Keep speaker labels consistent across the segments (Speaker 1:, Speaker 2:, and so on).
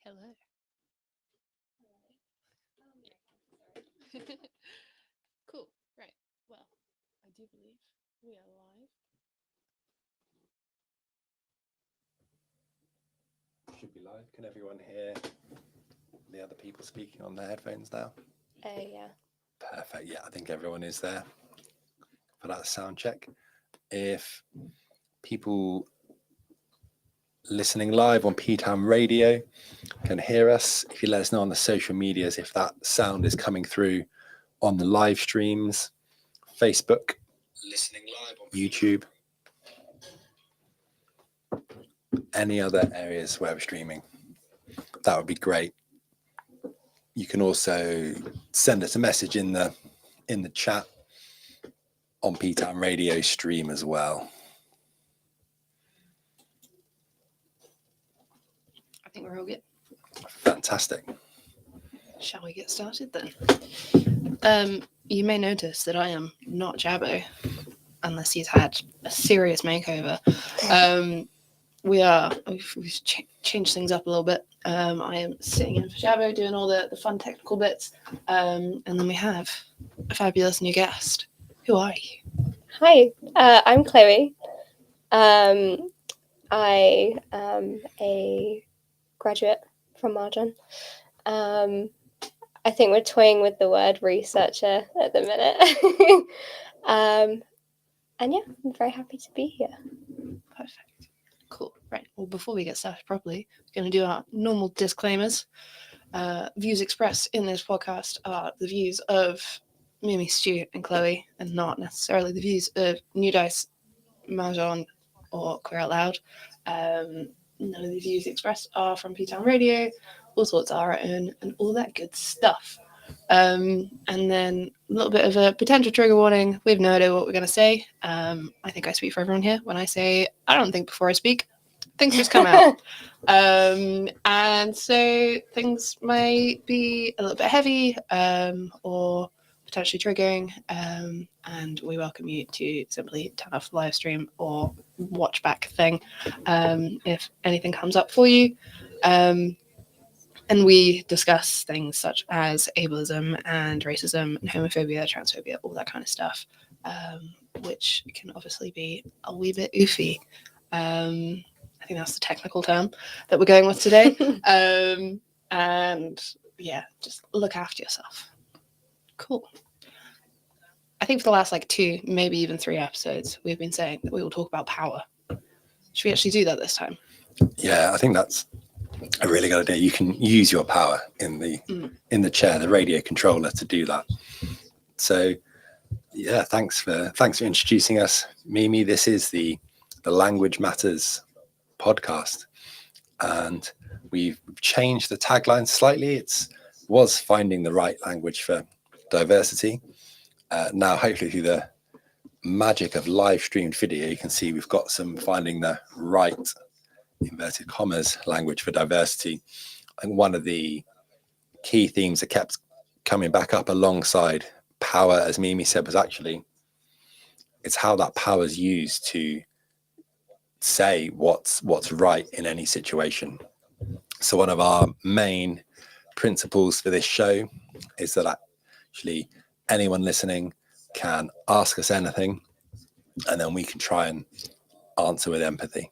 Speaker 1: Hello. Cool. Right. Well, I do believe we are live.
Speaker 2: Should be live. Can everyone hear the other people speaking on their headphones now?
Speaker 3: Yeah.
Speaker 2: Perfect. Yeah, I think everyone is there for that sound check. If people listening live on P-Town Radio can hear us, if you let us know on the social medias if that sound is coming through on the live streams, Facebook, listening live on YouTube, any other areas where we're streaming, that would be great. You can also send us a message in the chat on P-Town Radio stream as well.
Speaker 1: I think we're all good.
Speaker 2: Fantastic.
Speaker 1: Shall we get started then? You may notice that I am not Jabbo, unless he's had a serious makeover. We've changed things up a little bit. I am sitting in for Jabbo, doing all the fun technical bits, and then we have a fabulous new guest. Who are you?
Speaker 3: Hi, I'm Chloe. I am a graduate from Marjon. I think we're toying with the word researcher at the minute. And yeah, I'm very happy to be here.
Speaker 1: Perfect. Cool. Right. Well, before we get started properly, we're going to do our normal disclaimers. Views expressed in this podcast are the views of Mimi, Stu, and Chloe, and not necessarily the views of New Dice, Marjon, or Queer Out Loud. None of the views expressed are from P-Town Radio. All thoughts are our own, and all that good stuff. And then a little bit of a potential trigger warning. We have no idea what we're going to say. I think I speak for everyone here when I say I don't think before I speak. Things just come out. And so things might be a little bit heavy or potentially triggering. And we welcome you to simply turn off the live stream or watch back thing if anything comes up for you. And we discuss things such as ableism and racism and homophobia, transphobia, all that kind of stuff, which can obviously be a wee bit oofy. I think that's the technical term that we're going with today. And yeah, just look after yourself. Cool. I think for the last 2, maybe even 3 episodes, we've been saying that we will talk about power. Should we actually do that this time?
Speaker 2: Yeah, I think that's a really good idea. You can use your power in the chair, the radio controller, to do that. So yeah, thanks for introducing us, Mimi. This is the Language Matters podcast, and we've changed the tagline slightly. It was finding the right language for diversity. Now, hopefully through the magic of live streamed video, you can see we've got some finding the right, inverted commas, language for diversity. And one of the key themes that kept coming back up alongside power, as Mimi said, was actually it's how that power is used to say what's right in any situation. So one of our main principles for this show is that actually anyone listening can ask us anything, and then we can try and answer with empathy.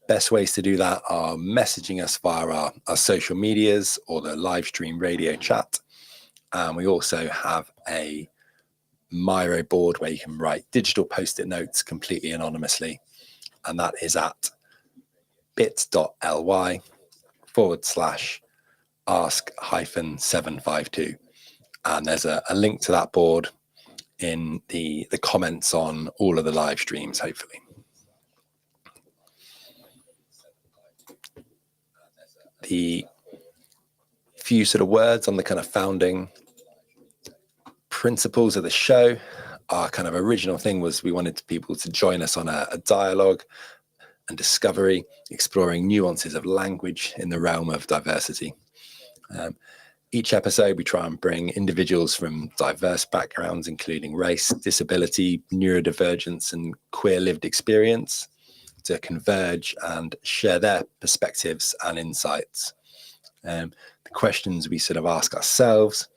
Speaker 2: Best ways to do that are messaging us via our social medias or the live stream radio chat. And we also have a Miro board where you can write digital post-it notes completely anonymously. And that is at bit.ly/ask-752. And there's a link to that board in the comments on all of the live streams, hopefully. The few sort of words on the kind of founding principles of the show. Our kind of original thing was we wanted people to join us on a dialogue and discovery, exploring nuances of language in the realm of diversity. Each episode, we try and bring individuals from diverse backgrounds, including race, disability, neurodivergence, and queer lived experience, to converge and share their perspectives and insights. The questions we sort of ask ourselves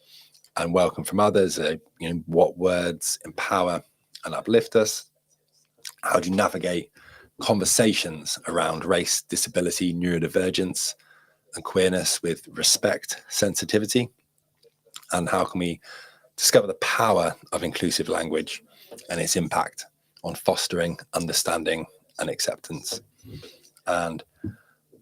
Speaker 2: and welcome from others are, what words empower and uplift us? How do you navigate conversations around race, disability, neurodivergence, and queerness with respect, sensitivity? And how can we discover the power of inclusive language and its impact on fostering understanding and acceptance? And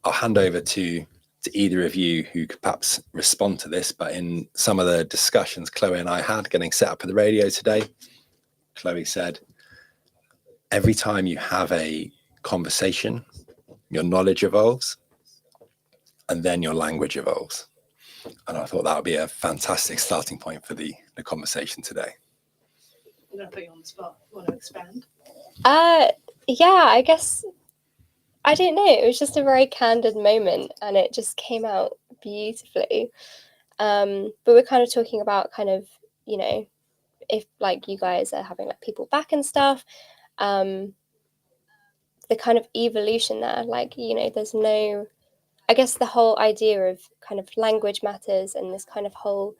Speaker 2: I'll hand over to either of you who could perhaps respond to this, but in some of the discussions Chloe and I had getting set up for the radio today, Chloe said, every time you have a conversation, your knowledge evolves and then your language evolves. And I thought that would be a fantastic starting point for the conversation today.
Speaker 1: I'm going to put you on the spot. You want to expand?
Speaker 3: Yeah, I guess, I don't know. It was just a very candid moment and it just came out beautifully. But we're kind of talking about kind of, if like you guys are having like people back and stuff, the kind of evolution there, like, there's no, I guess the whole idea of kind of language matters and this kind of whole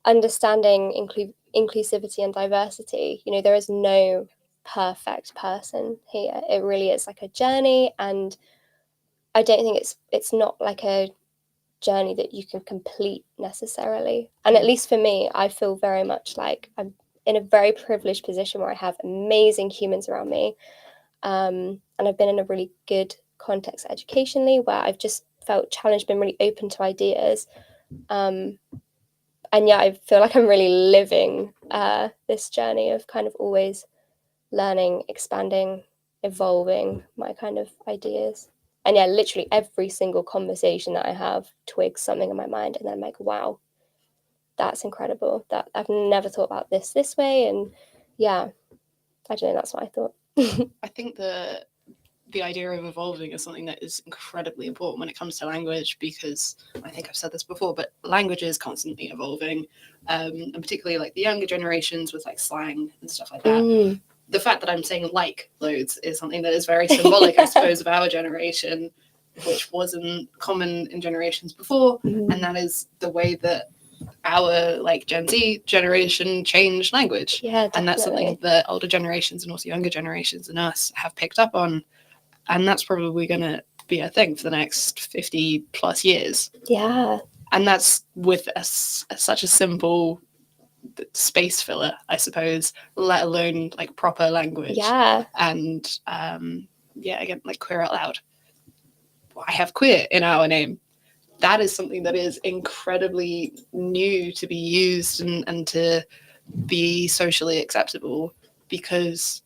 Speaker 3: understanding inclusivity and diversity, there is no perfect person here. It really is like a journey, and I don't think it's not like a journey that you can complete necessarily. And at least for me, I feel very much like I'm in a very privileged position where I have amazing humans around me, and I've been in a really good context educationally where I've just felt challenged, been really open to ideas, and yeah, I feel like I'm really living this journey of kind of always learning, expanding, evolving my kind of ideas. And yeah, literally every single conversation that I have twigs something in my mind, and then I'm like, wow, that's incredible. That I've never thought about this way. And yeah, I don't know, that's what I thought.
Speaker 1: I think the idea of evolving is something that is incredibly important when it comes to language, because I think I've said this before, but language is constantly evolving, and particularly like the younger generations with like slang and stuff like that. The fact that I'm saying like loads is something that is very symbolic, I suppose, of our generation, which wasn't common in generations before. And that is the way that our like Gen Z generation changed language.
Speaker 3: Yeah, definitely.
Speaker 1: And that's something that older generations and also younger generations and us have picked up on. And that's probably going to be a thing for the next 50 plus years.
Speaker 3: Yeah.
Speaker 1: And that's with such a simple space filler, I suppose, let alone like proper language.
Speaker 3: Yeah.
Speaker 1: And again, like queer out loud. I have queer in our name. That is something that is incredibly new to be used and to be socially acceptable, because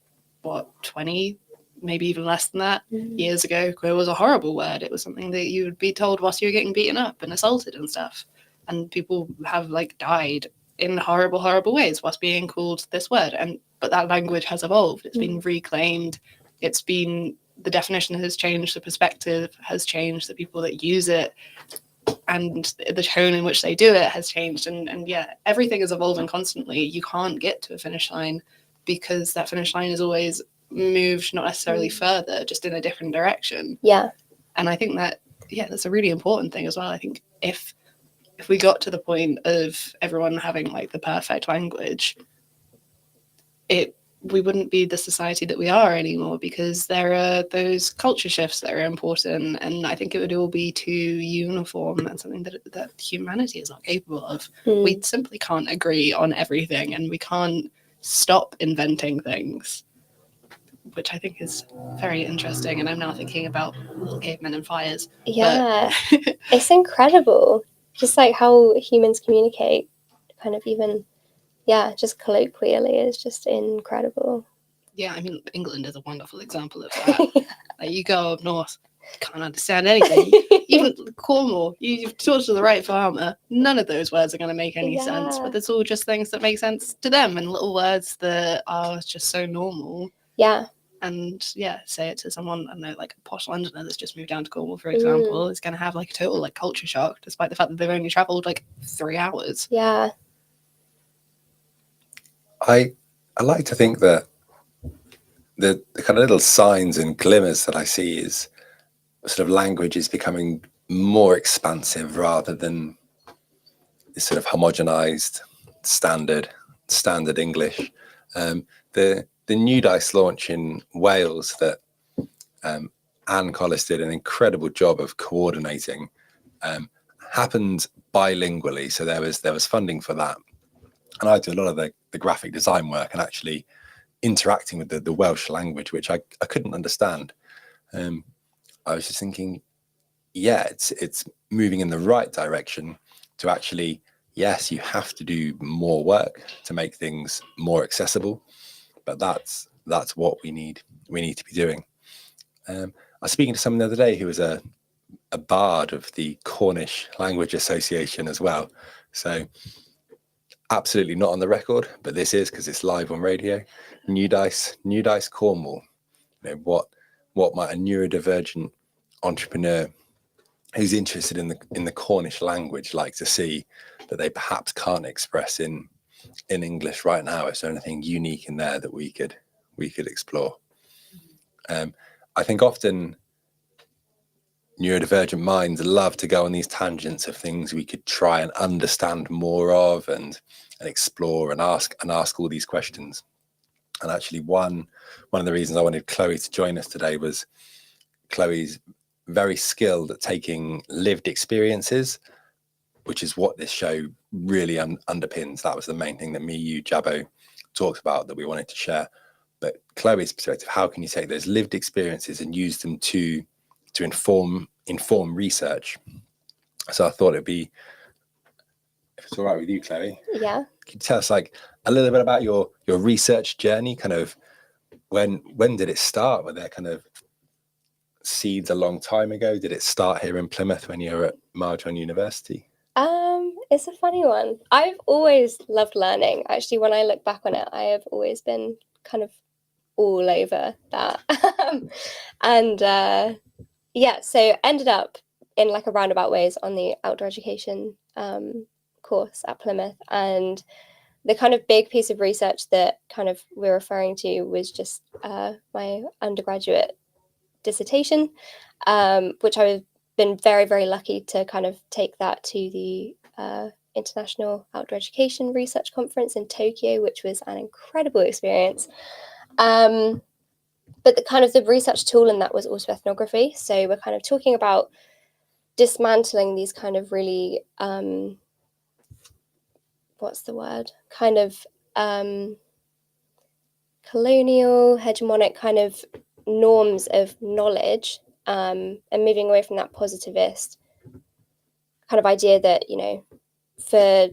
Speaker 1: 20, maybe even less than that, years ago, queer was a horrible word. It was something that you would be told whilst you were getting beaten up and assaulted and stuff. And people have like died in horrible, horrible ways whilst being called this word. But that language has evolved. It's been reclaimed. It's been, the definition has changed, the perspective has changed, the people that use it and the tone in which they do it has changed. And yeah, everything is evolving constantly. You can't get to a finish line because that finish line is always moved, not necessarily further, just in a different direction.
Speaker 3: Yeah.
Speaker 1: And I think that, that's a really important thing as well. I think if we got to the point of everyone having like the perfect language, we wouldn't be the society that we are anymore, because there are those culture shifts that are important, and I think it would all be too uniform and something that humanity is not capable of. We simply can't agree on everything, and we can't stop inventing things, which I think is very interesting. And I'm now thinking about little cavemen and fires.
Speaker 3: Yeah. It's incredible. Just like how humans communicate, kind of even, just colloquially, is just incredible.
Speaker 1: Yeah, I mean, England is a wonderful example of that. Like, you go up north, can't understand anything. Even Cornwall, you talk to the right farmer, none of those words are going to make any sense, but it's all just things that make sense to them, and little words that are just so normal.
Speaker 3: Yeah.
Speaker 1: And say it to someone, I don't know, like a posh Londoner that's just moved down to Cornwall, for example, is going to have like a total like culture shock, despite the fact that they've only travelled like 3 hours.
Speaker 3: Yeah.
Speaker 2: I like to think that the kind of little signs and glimmers that I see is sort of language is becoming more expansive rather than this sort of homogenized standard English. The New Dice launch in Wales that Anne Collis did an incredible job of coordinating happened bilingually, so there was funding for that, and I do a lot of the graphic design work and actually interacting with the Welsh language, which I couldn't understand. I was just thinking, yeah, it's moving in the right direction to actually, yes, you have to do more work to make things more accessible, but that's what we need to be doing. I was speaking to someone the other day who was a bard of the Cornish Language Association as well. So absolutely not on the record, but this is because it's live on radio. New Dice Cornwall. You know, what might a neurodivergent entrepreneur who's interested in the Cornish language like to see that they perhaps can't express in English right now? Is there anything unique in there that we could explore? I think often neurodivergent minds love to go on these tangents of things we could try and understand more of and explore and ask all these questions. And actually one of the reasons I wanted Chloe to join us today was Chloe's very skilled at taking lived experiences, which is what this show really underpins. That was the main thing that me, you, Jabbo talked about that we wanted to share. But Chloe's perspective, how can you take those lived experiences and use them to inform research? So I thought it'd be, if it's all right with you, Chloe.
Speaker 3: Yeah.
Speaker 2: Can you tell us like a little bit about your research journey? Kind of when did it start? Were there kind of seeds a long time ago? Did it start here in Plymouth when you were at Marjon University?
Speaker 3: It's a funny one. I've always loved learning. Actually, when I look back on it, I have always been kind of all over that. And yeah, so ended up in like a roundabout ways on the outdoor education course at Plymouth. And the kind of big piece of research that kind of we're referring to was just my undergraduate dissertation, which I've been very, very lucky to kind of take that to the International Outdoor Education Research Conference in Tokyo, which was an incredible experience. But the kind of the research tool in that was autoethnography. So we're kind of talking about dismantling these kind of really, what's the word? Kind of colonial, hegemonic kind of norms of knowledge, and moving away from that positivist kind of idea that, you know, for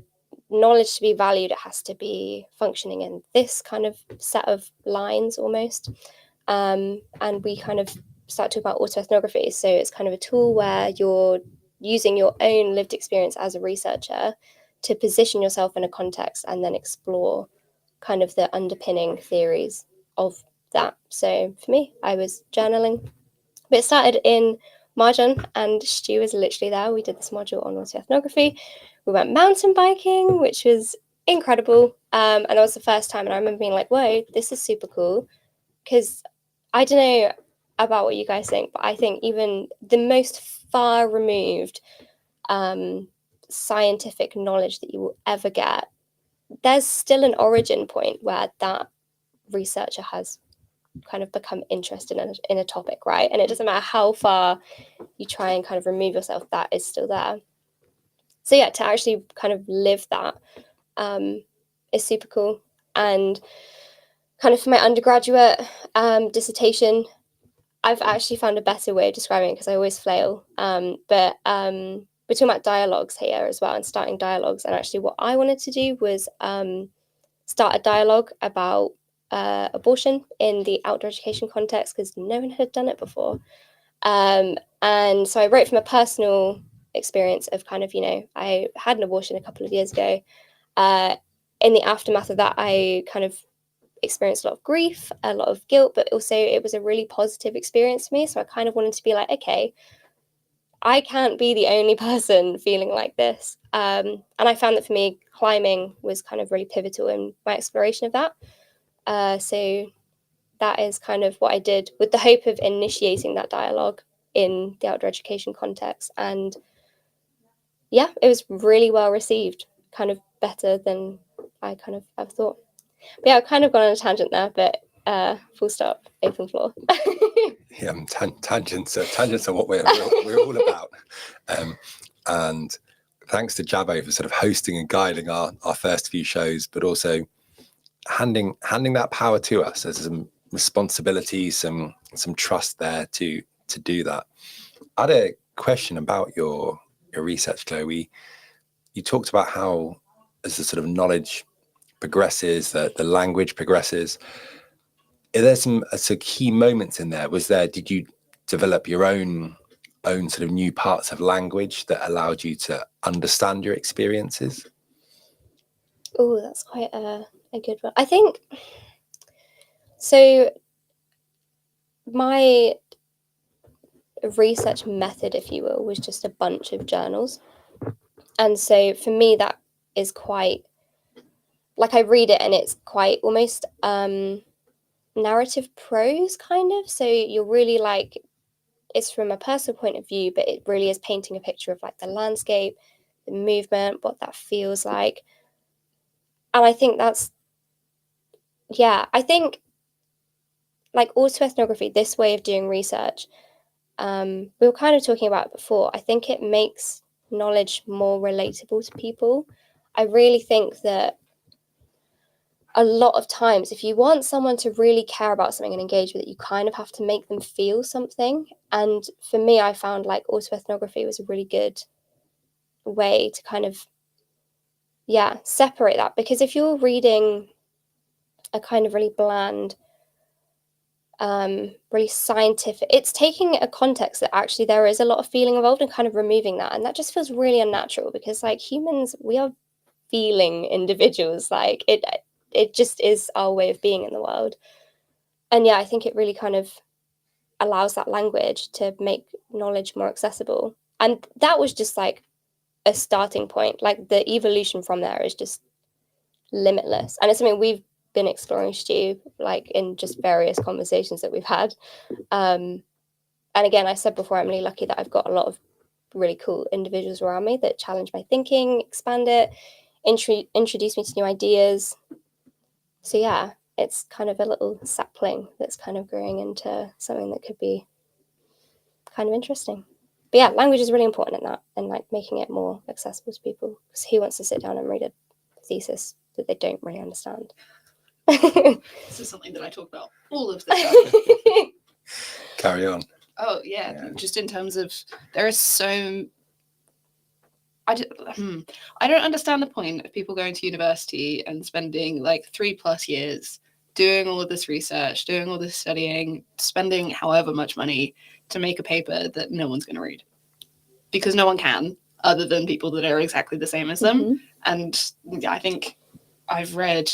Speaker 3: knowledge to be valued, it has to be functioning in this kind of set of lines almost. And we kind of start talking about autoethnography. So it's kind of a tool where you're using your own lived experience as a researcher to position yourself in a context and then explore kind of the underpinning theories of that. So for me, I was journaling. But it started in Marjon, and Stu was literally there. We did this module on autoethnography. We went mountain biking, which was incredible. And that was the first time. And I remember being like, whoa, this is super cool. Because I don't know about what you guys think, but I think even the most far removed scientific knowledge that you will ever get, there's still an origin point where that researcher has kind of become interested in a topic, right? And it doesn't matter how far you try and kind of remove yourself, that is still there. So yeah, to actually kind of live that is super cool. And kind of for my undergraduate dissertation, I've actually found a better way of describing it because I always flail. But we're talking about dialogues here as well and starting dialogues. And actually what I wanted to do was start a dialogue about abortion in the outdoor education context because no one had done it before. And so I wrote from a personal experience of kind of, you know, I had an abortion a couple of years ago. In the aftermath of that, I kind of experienced a lot of grief, a lot of guilt, but also it was a really positive experience for me. So I kind of wanted to be like, okay, I can't be the only person feeling like this. And I found that for me, climbing was kind of really pivotal in my exploration of that. So that is kind of what I did with the hope of initiating that dialogue in the outdoor education context. And yeah, it was really well received, kind of better than I kind of ever thought. But yeah, I've kind of gone on a tangent there, but full stop, open floor.
Speaker 2: Yeah, tangents are what we're all about. And thanks to Jabbo for sort of hosting and guiding our first few shows, but also handing that power to us. There's some responsibility, some trust there to do that. I had a question about your research, Chloe. You talked about how as the sort of knowledge progresses, the language progresses. Are there some key moments in there? Did you develop your own sort of new parts of language that allowed you to understand your experiences?
Speaker 3: Oh, that's quite a good one. I think so. My research method, if you will, was just a bunch of journals. And so for me, that is quite, like, I read it and it's quite almost narrative prose kind of. So you're really like, it's from a personal point of view, but it really is painting a picture of like the landscape, the movement, what that feels like. And I think that's, yeah, I think like autoethnography, this way of doing research, we were kind of talking about it before. I think it makes knowledge more relatable to people. I really think that a lot of times, if you want someone to really care about something and engage with it, you kind of have to make them feel something. And for me, I found like autoethnography was a really good way to kind of, yeah, separate that. Because if you're reading a kind of really bland, really scientific, it's taking a context that actually there is a lot of feeling involved and kind of removing that. And that just feels really unnatural because like humans, we are feeling individuals. Like it just is our way of being in the world. And yeah, I think it really kind of allows that language to make knowledge more accessible. And that was just like a starting point. Like the evolution from there is just limitless. And it's something we've been exploring, Stu, like in just various conversations that we've had. And again, I said before, I'm really lucky that I've got a lot of really cool individuals around me that challenge my thinking, expand it, introduce me to new ideas. So yeah, it's kind of a little sapling that's kind of growing into something that could be kind of interesting. But yeah, language is really important in that and like making it more accessible to people, because who wants to sit down and read a thesis that they don't really understand?
Speaker 1: This is something that I talk about all of the time.
Speaker 2: Carry on.
Speaker 1: Oh yeah, just in terms of there is so. I don't understand the point of people going to university and spending like 3+ years doing all of this research, doing all this studying, spending however much money to make a paper that no one's going to read, because no one can, other than people that are exactly the same as them.
Speaker 3: Mm-hmm.
Speaker 1: And I think I've read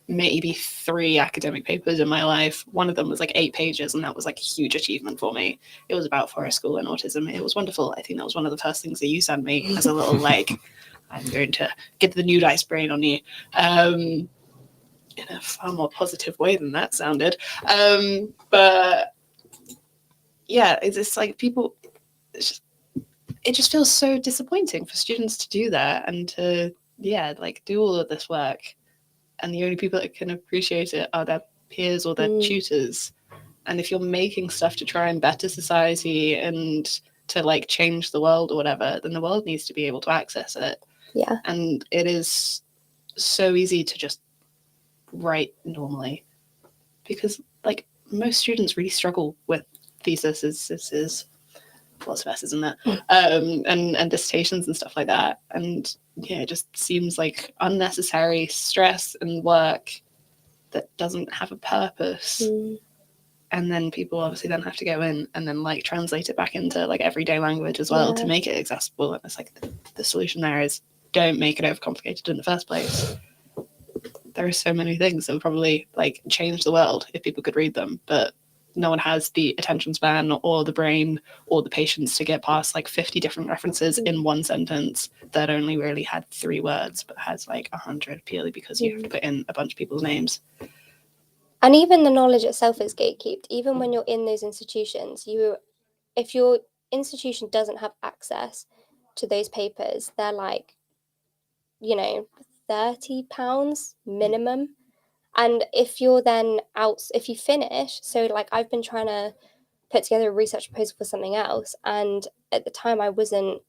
Speaker 1: maybe 3 academic papers in my life. One of them was like 8 pages, and that was like a huge achievement for me. It was about forest school and autism. It was wonderful. I think that was one of the first things that you sent me as a little like, I'm going to get the new dice brain on you, in a far more positive way than that sounded. But yeah, it's just like people, it just feels so disappointing for students to do that and to, yeah, like do all of this work. And the only people that can appreciate it are their peers or their tutors. And if you're making stuff to try and better society and to like change the world or whatever, then the world needs to be able to access it.
Speaker 3: Yeah.
Speaker 1: And it is so easy to just write normally, because like most students really struggle with theses, lots of S's in that, and dissertations and stuff like that. And yeah, it just seems like unnecessary stress and work that doesn't have a purpose. And then people obviously then have to go in and then like translate it back into like everyday language as well to make it accessible. And it's like the solution there is don't make it overcomplicated in the first place. There are so many things that would probably like change the world if people could read them, but no one has the attention span or the brain or the patience to get past like 50 different references in one sentence that only really had 3 words but has like 100 purely because you have to put in a bunch of people's names.
Speaker 3: And even the knowledge itself is gatekept. Even when you're in those institutions, if your institution doesn't have access to those papers, they're like, you know, £30 minimum. And if you're then out, if you finish, so like I've been trying to put together a research proposal for something else, and at the time I wasn't,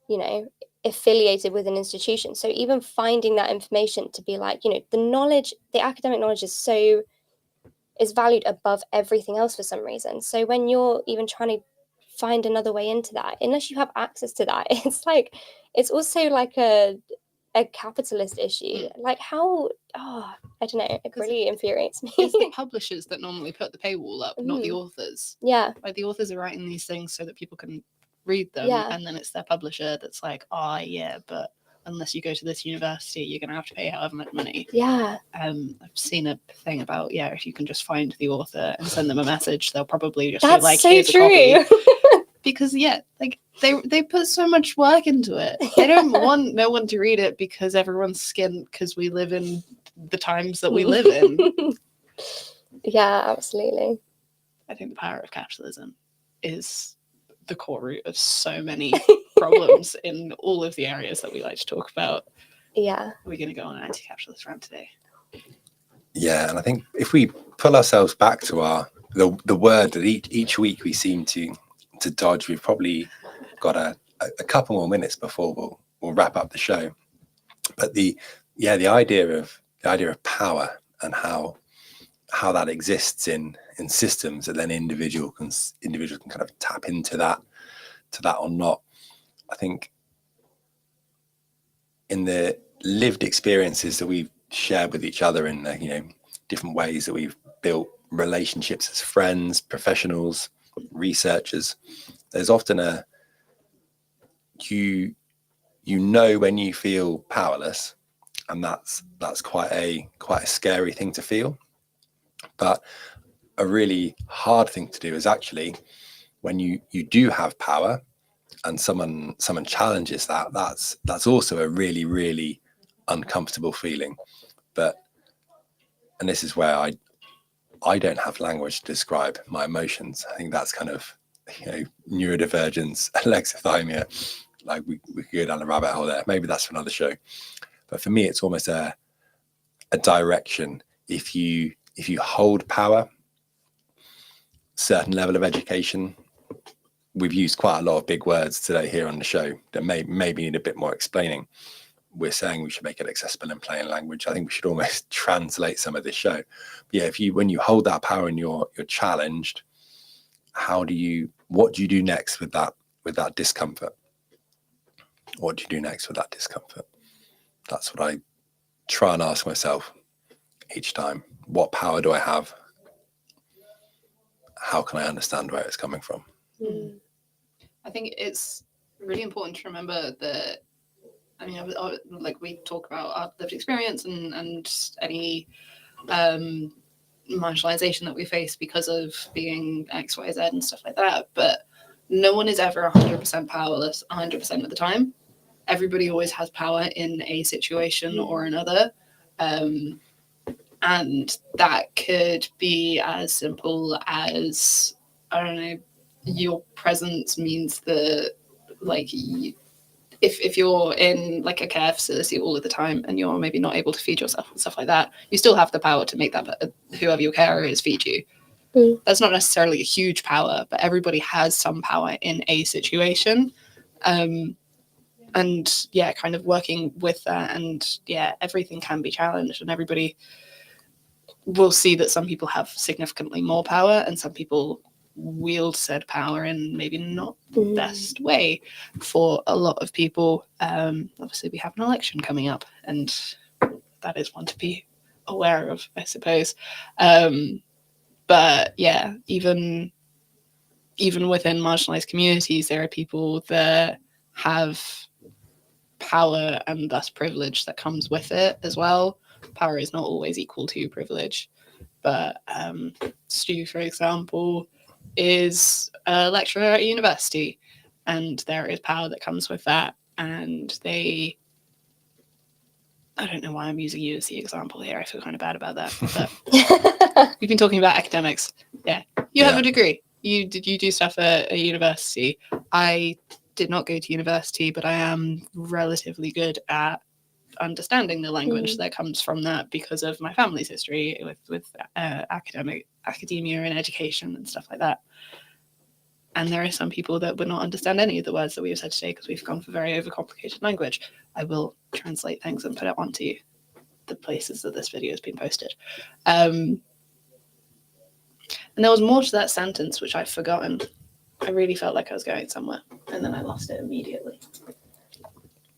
Speaker 3: you know, affiliated with an institution. So even finding that information to be like, you know, the knowledge, the academic knowledge is valued above everything else for some reason. So when you're even trying to find another way into that, unless you have access to that, it's like, it's also like a capitalist issue. Like how, I don't know, it really infuriates me.
Speaker 1: It's the publishers that normally put the paywall up, not the authors.
Speaker 3: Yeah.
Speaker 1: Like the authors are writing these things so that people can read them, and then it's their publisher that's like, oh yeah, but unless you go to this university, you're going to have to pay however much money.
Speaker 3: Yeah.
Speaker 1: I've seen a thing about, if you can just find the author and send them a message, they'll probably just
Speaker 3: That's
Speaker 1: be like,
Speaker 3: so
Speaker 1: here's
Speaker 3: true.
Speaker 1: a copy. Because like they put so much work into it. They don't want no one to read it because everyone's skint because we live in the times that we live in.
Speaker 3: Yeah, absolutely.
Speaker 1: I think the power of capitalism is the core root of so many problems in all of the areas that we like to talk about.
Speaker 3: Yeah.
Speaker 1: We're going to go on an anti-capitalist rant today.
Speaker 2: Yeah, and I think if we pull ourselves back to the word that each week we seem to dodge, we've probably got a couple more minutes before we'll wrap up the show. But the idea of power and how that exists in systems that then individuals can kind of tap into that or not. I think in the lived experiences that we've shared with each other in the different ways that we've built relationships as friends, professionals, researchers, there's often you know when you feel powerless, and that's quite a scary thing to feel. But a really hard thing to do is actually when you do have power and someone challenges that's also a really, really uncomfortable feeling. And this is where I don't have language to describe my emotions. I think that's kind of neurodivergence, alexithymia. Like we could go down a rabbit hole there. Maybe that's for another show. But for me, it's almost a direction. If you hold power, certain level of education. We've used quite a lot of big words today here on the show that maybe need a bit more explaining. We're saying we should make it accessible in plain language. I think we should almost translate some of this show. But yeah, when you hold that power and you're challenged, what do you do next with that discomfort? What do you do next with that discomfort? That's what I try and ask myself each time. What power do I have? How can I understand where it's coming from?
Speaker 1: I think it's really important to remember that, like we talk about our lived experience and any marginalization that we face because of being X, Y, Z and stuff like that. But no one is ever 100% powerless 100% of the time. Everybody always has power in a situation or another. And that could be as simple as, I don't know, your presence means that, like, if you're in like a care facility all of the time and you're maybe not able to feed yourself and stuff like that, you still have the power to make that whoever your carer is feed you. That's not necessarily a huge power, but everybody has some power in a situation. And yeah, kind of working with that, and yeah, everything can be challenged, and everybody will see that some people have significantly more power and some people wield said power in maybe not the best way. For a lot of people, obviously we have an election coming up, and that is one to be aware of, I suppose. But yeah, even within marginalized communities, there are people that have power and thus privilege that comes with it as well. Power is not always equal to privilege, but Stu, for example, is a lecturer at a university, and there is power that comes with that, and I don't know why I'm using you as the example here. I feel kind of bad about that, but We've been talking about academics. Yeah. You have
Speaker 2: Yeah.
Speaker 1: a degree. You do stuff at a university. I did not go to university, but I am relatively good at understanding the language that comes from that because of my family's history with academia and education and stuff like that. And there are some people that would not understand any of the words that we have said today because we've gone for very overcomplicated language. I will translate things and put it onto the places that this video has been posted. And there was more to that sentence which I've forgotten. I really felt like I was going somewhere, and then I lost it immediately.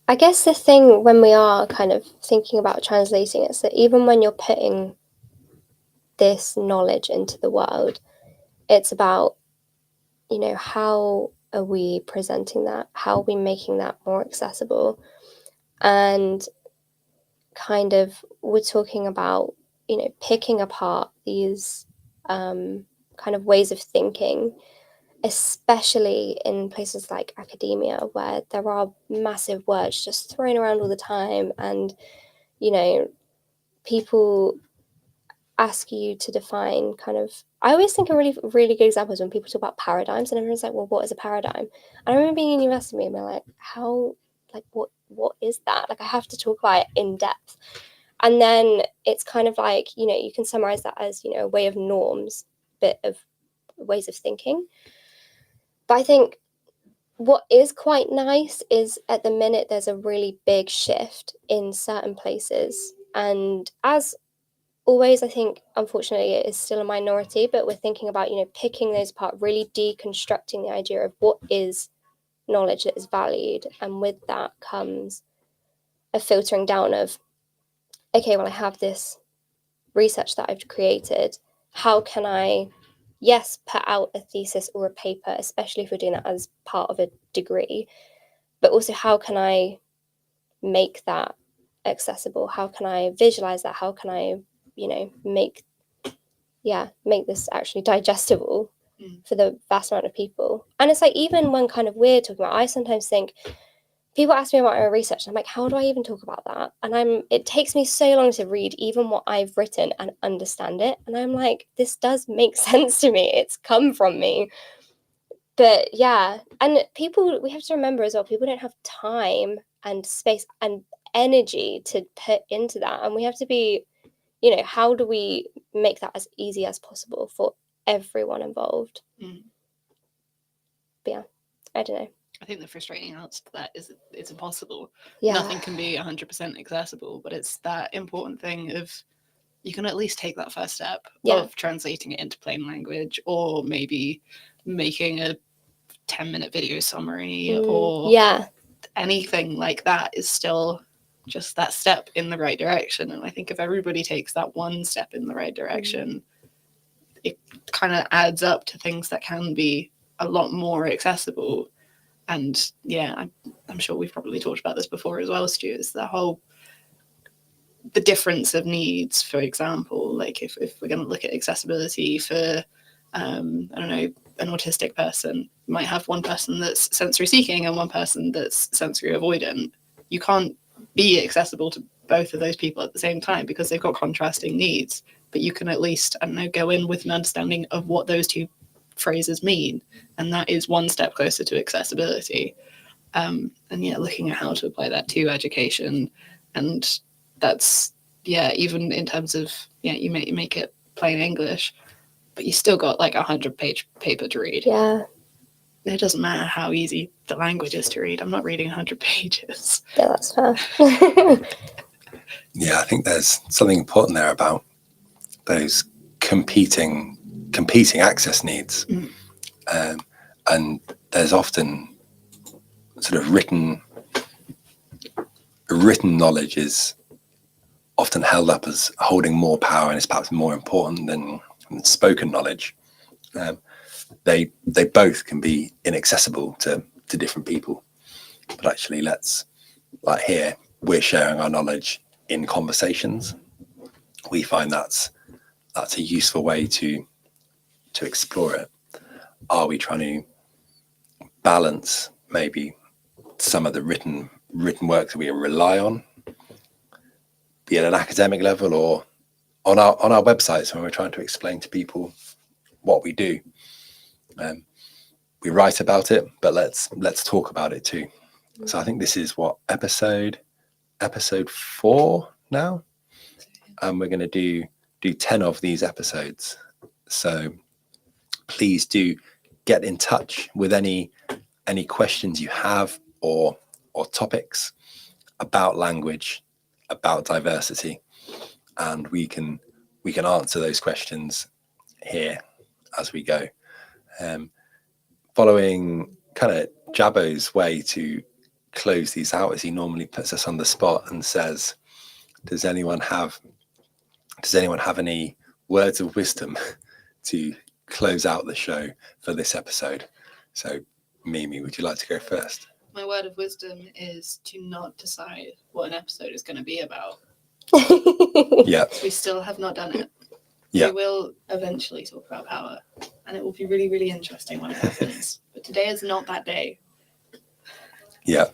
Speaker 3: I guess the thing when we are kind of thinking about translating is that even when you're putting this knowledge into the world, it's about, you know, how are we presenting that? How are we making that more accessible? And kind of we're talking about, you know, picking apart these kind of ways of thinking, especially in places like academia where there are massive words just thrown around all the time, and you know, people ask you to define kind of, I always think a really good example is when people talk about paradigms and everyone's like, well, what is a paradigm? And I remember being in university and being like, how, like what is that? Like I have to talk about it in depth. And then it's kind of like, you know, you can summarize that as, you know, a way of norms, bit of ways of thinking. But I think what is quite nice is at the minute there's a really big shift in certain places. And as always, I think, unfortunately, it is still a minority, but we're thinking about, you know, picking those apart, really deconstructing the idea of what is knowledge that is valued. And with that comes a filtering down of, okay, well, I have this research that I've created. How can I, yes, put out a thesis or a paper, especially if we're doing that as part of a degree, but also how can I make that accessible? How can I visualize that? How can I, you know, make this actually digestible for the vast amount of people? And it's like, even when kind of we're talking about, I sometimes think, people ask me about my research and I'm like, how do I even talk about that? And it takes me so long to read even what I've written and understand it. And I'm like, this does make sense to me. It's come from me. But yeah, and people, we have to remember as well, people don't have time and space and energy to put into that. And we have to be, you know, how do we make that as easy as possible for everyone involved? But yeah, I don't know.
Speaker 1: I think the frustrating answer to that is it's impossible.
Speaker 3: Yeah.
Speaker 1: Nothing can be 100% accessible, but it's that important thing of you can at least take that first step of translating it into plain language, or maybe making a 10-minute video summary or anything like that is still just that step in the right direction. And I think if everybody takes that one step in the right direction, it kind of adds up to things that can be a lot more accessible. And yeah, I'm sure we've probably talked about this before as well, Stu, is the difference of needs. For example, like if we're going to look at accessibility for, I don't know, an autistic person, you might have one person that's sensory seeking and one person that's sensory avoidant. You can't be accessible to both of those people at the same time because they've got contrasting needs, but you can at least, I don't know, go in with an understanding of what those two phrases mean, and that is one step closer to accessibility. And yeah, looking at how to apply that to education, and that's even in terms of you make it plain English, but you still got like 100-page paper to read. It doesn't matter how easy the language is to read. I'm not reading 100 pages.
Speaker 3: Yeah, that's fair.
Speaker 2: Yeah, I think there's something important there about those competing access needs. And there's often sort of written knowledge is often held up as holding more power and is perhaps more important than spoken knowledge. They both can be inaccessible to different people, but actually like here, we're sharing our knowledge in conversations. We find that's a useful way to explore it. Are we trying to balance maybe some of the written work that we rely on, be at an academic level or on our websites when we're trying to explain to people what we do. We write about it, but let's talk about it too. So I think this is what episode 4 now, and we're going to do 10 of these episodes. So please do get in touch with any questions you have or topics about language, about diversity, and we can answer those questions here as we go. Following kind of Jabo's way to close these out, as he normally puts us on the spot and says, does anyone have any words of wisdom to close out the show for this episode? So Mimi, would you like to go first?
Speaker 1: My word of wisdom is to not decide what an episode is going to be about.
Speaker 2: Yeah.
Speaker 1: We still have not done it.
Speaker 2: Yeah.
Speaker 1: We will eventually talk about power, and it will be really, really interesting when it happens. But today is not that day.
Speaker 2: Yeah.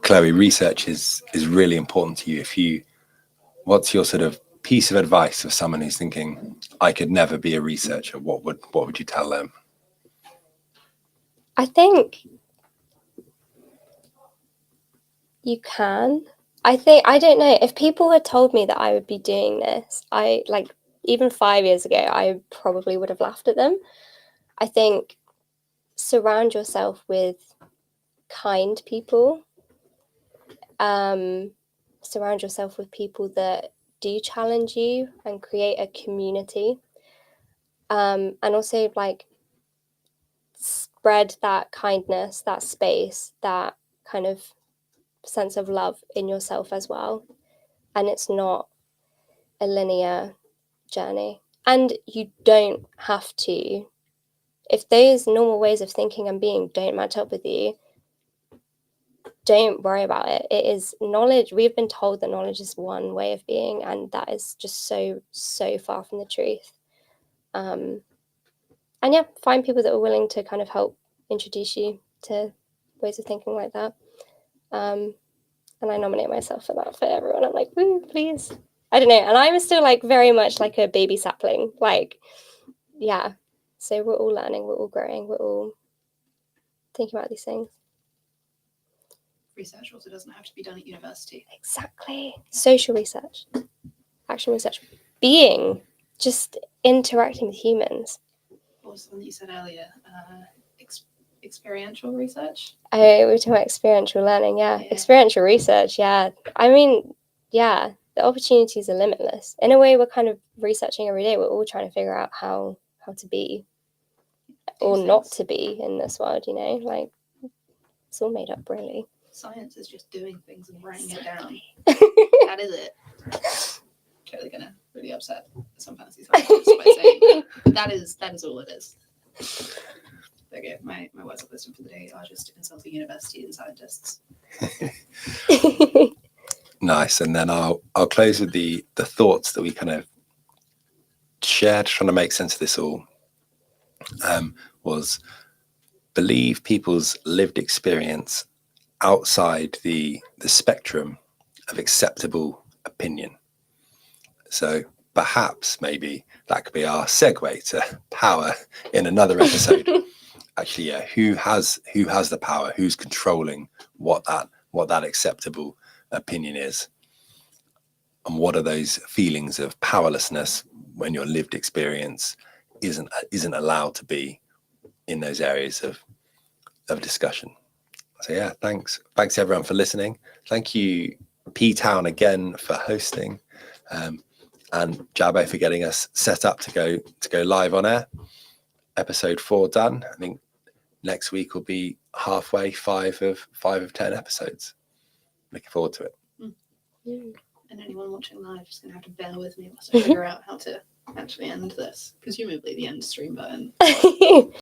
Speaker 2: Chloe, research is really important to you. What's your sort of piece of advice for someone who's thinking, I could never be a researcher? What would you tell them?
Speaker 3: I think you can. I don't know, if people had told me that I would be doing this, even 5 years ago, I probably would have laughed at them. I think surround yourself with kind people. Surround yourself with people that do challenge you and create a community. And also spread that kindness, that space, that kind of sense of love in yourself as well. And it's not a linear journey. And you don't have to, if those normal ways of thinking and being don't match up with you, don't worry about it. It is knowledge. We've been told that knowledge is one way of being, and that is just so far from the truth. And yeah, find people that are willing to kind of help introduce you to ways of thinking like that. And I nominate myself for that for everyone. I'm like, woo, please. I don't know. And I'm still very much like a baby sapling. Yeah. So we're all learning, we're all growing, we're all thinking about these things.
Speaker 1: Research also doesn't have to be done at university.
Speaker 3: Exactly. Social research, action research, being, just interacting with humans.
Speaker 1: What was the one that you said earlier? Experiential research?
Speaker 3: Oh, we were talking about experiential learning, yeah. Experiential research, yeah. I mean, yeah, the opportunities are limitless. In a way, we're kind of researching every day. We're all trying to figure out how to be or not to be in this world, it's all made up, really.
Speaker 1: Science is just doing things and writing it down. That is it. Totally gonna really upset some fancy scientists by saying that. That is all it is. Okay, my words of wisdom for the day are just insulting university and scientists.
Speaker 2: Nice. And then I'll close with the thoughts that we kind of shared, trying to make sense of this all. Was believe people's lived experience outside the spectrum of acceptable opinion. So perhaps maybe that could be our segue to power in another episode. Actually, yeah, who has the power? Who's controlling what that acceptable opinion is? And what are those feelings of powerlessness when your lived experience isn't allowed to be in those areas of discussion? So yeah, thanks everyone for listening. Thank you, P-Town, again for hosting, and Jabo for getting us set up to go live on air. Episode 4 done. I think next week will be halfway, 5 of 10 episodes. Looking forward to it.
Speaker 1: And anyone watching live is going to have to bear with me whilst I figure out how to actually end this. Presumably the end stream button.